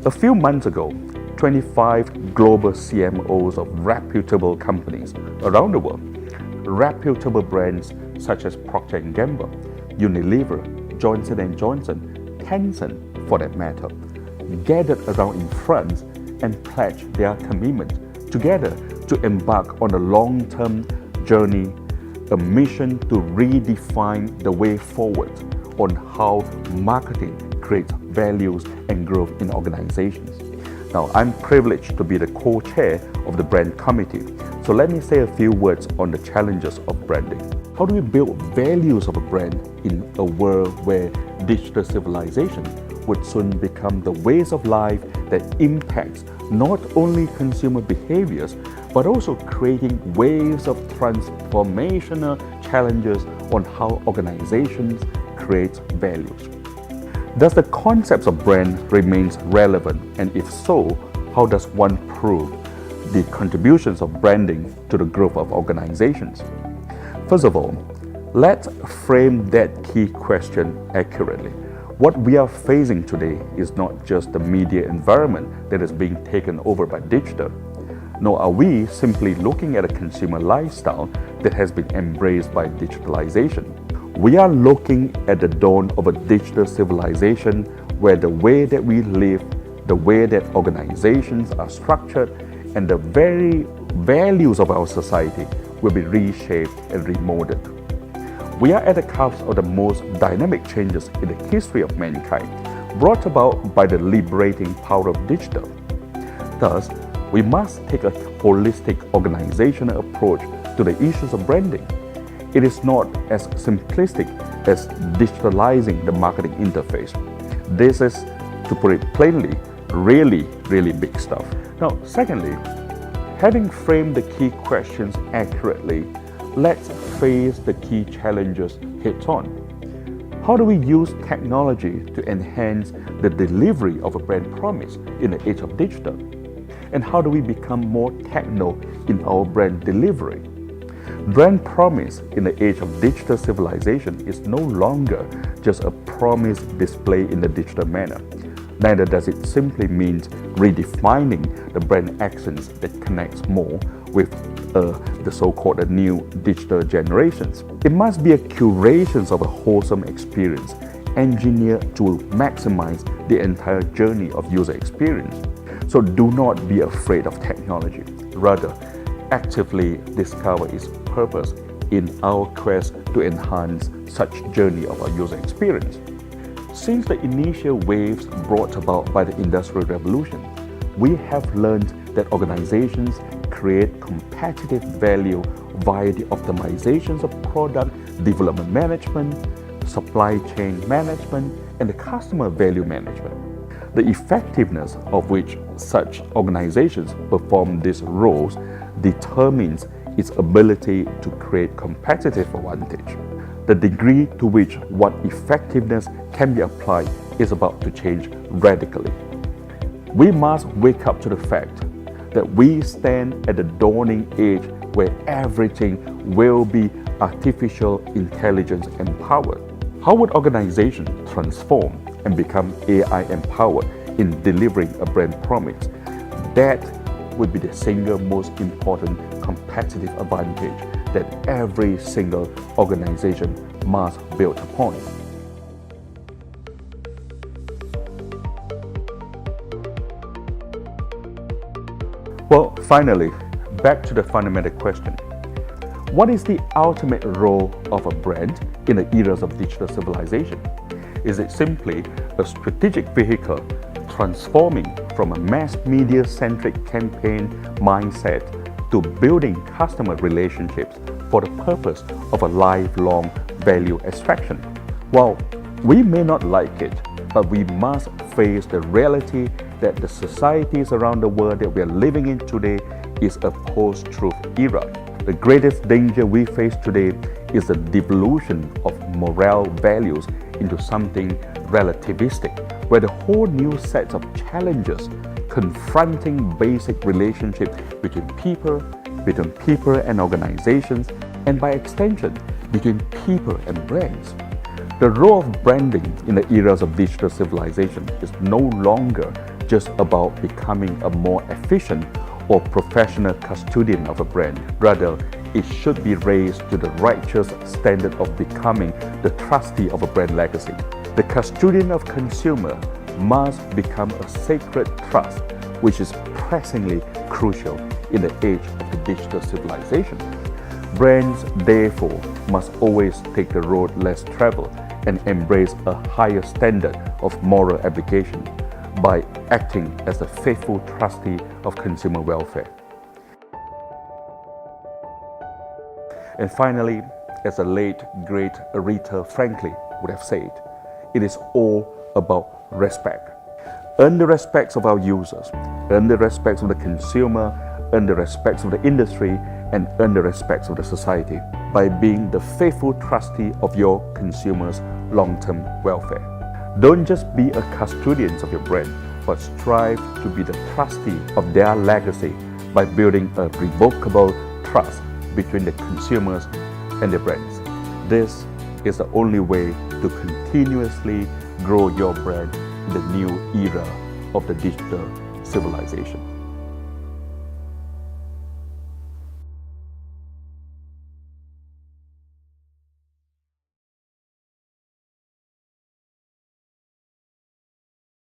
A few months ago, 25 global CMOs of reputable companies around the world, reputable brands such as Procter & Gamble, Unilever, Johnson & Johnson, Tencent for that matter, gathered around in France and pledged their commitment together to embark on a long-term journey, a mission to redefine the way forward on how marketing creates values and growth in organizations. Now, I'm privileged to be the co-chair of the brand committee, so let me say a few words on the challenges of branding. How do we build values of a brand in a world where digital civilization would soon become the ways of life that impacts not only consumer behaviors, but also creating waves of transformational challenges on how organizations create values? Does the concept of brand remain relevant, and if so, how does one prove the contributions of branding to the growth of organizations? First of all, let's frame that key question accurately. What we are facing today is not just the media environment that is being taken over by digital, nor are we simply looking at a consumer lifestyle that has been embraced by digitalization. We are looking at the dawn of a digital civilization where the way that we live, the way that organizations are structured, and the very values of our society will be reshaped and remodeled. We are at the cusp of the most dynamic changes in the history of mankind, brought about by the liberating power of digital. Thus, we must take a holistic organizational approach to the issues of branding. It is not as simplistic as digitalizing the marketing interface. This is, to put it plainly, really big stuff. Now, secondly, having framed the key questions accurately, let's face the key challenges head-on. How do we use technology to enhance the delivery of a brand promise in the age of digital? And how do we become more techno in our brand delivery? Brand promise in the age of digital civilization is no longer just a promise displayed in a digital manner. Neither does it simply mean redefining the brand accents that connects more with the so-called new digital generations. It must be a curation of a wholesome experience, engineered to maximize the entire journey of user experience. So do not be afraid of technology. Rather, actively discover its purpose in our quest to enhance such journey of our user experience. Since the initial waves brought about by the Industrial Revolution, we have learned that organizations create competitive value via the optimizations of product development management, supply chain management, and the customer value management. The effectiveness of which such organizations perform these roles determines its ability to create competitive advantage. The degree to which what effectiveness can be applied is about to change radically. We must wake up to the fact that we stand at the dawning age where everything will be artificial intelligence empowered. How would organizations transform and become AI empowered in delivering a brand promise? That would be the single most important competitive advantage that every single organization must build upon. Well, finally, back to the fundamental question. What is the ultimate role of a brand in the eras of digital civilization? Is it simply a strategic vehicle transforming from a mass media-centric campaign mindset to building customer relationships for the purpose of a lifelong value extraction? Well, we may not like it, but we must face the reality that the societies around the world that we are living in today is a post-truth era. The greatest danger we face today is the devolution of moral values into something relativistic, where the whole new set of challenges confronting basic relationships between people and organizations, and by extension, between people and brands. The role of branding in the eras of digital civilization is no longer just about becoming a more efficient or professional custodian of a brand. Rather, it should be raised to the righteous standard of becoming the trustee of a brand legacy. The custodian of consumer must become a sacred trust, which is pressingly crucial in the age of the digital civilization. Brands, therefore, must always take the road less traveled and embrace a higher standard of moral obligation by acting as a faithful trustee of consumer welfare. And finally, as the late, great Aretha Franklin would have said, it is all about respect. Earn the respects of our users, earn the respects of the consumer, earn the respects of the industry, and earn the respects of the society by being the faithful trustee of your consumers' long-term welfare. Don't just be a custodian of your brand, but strive to be the trustee of their legacy by building a revocable trust between the consumers and the brands. This is the only way to continuously grow your brand in the new era of the digital civilization.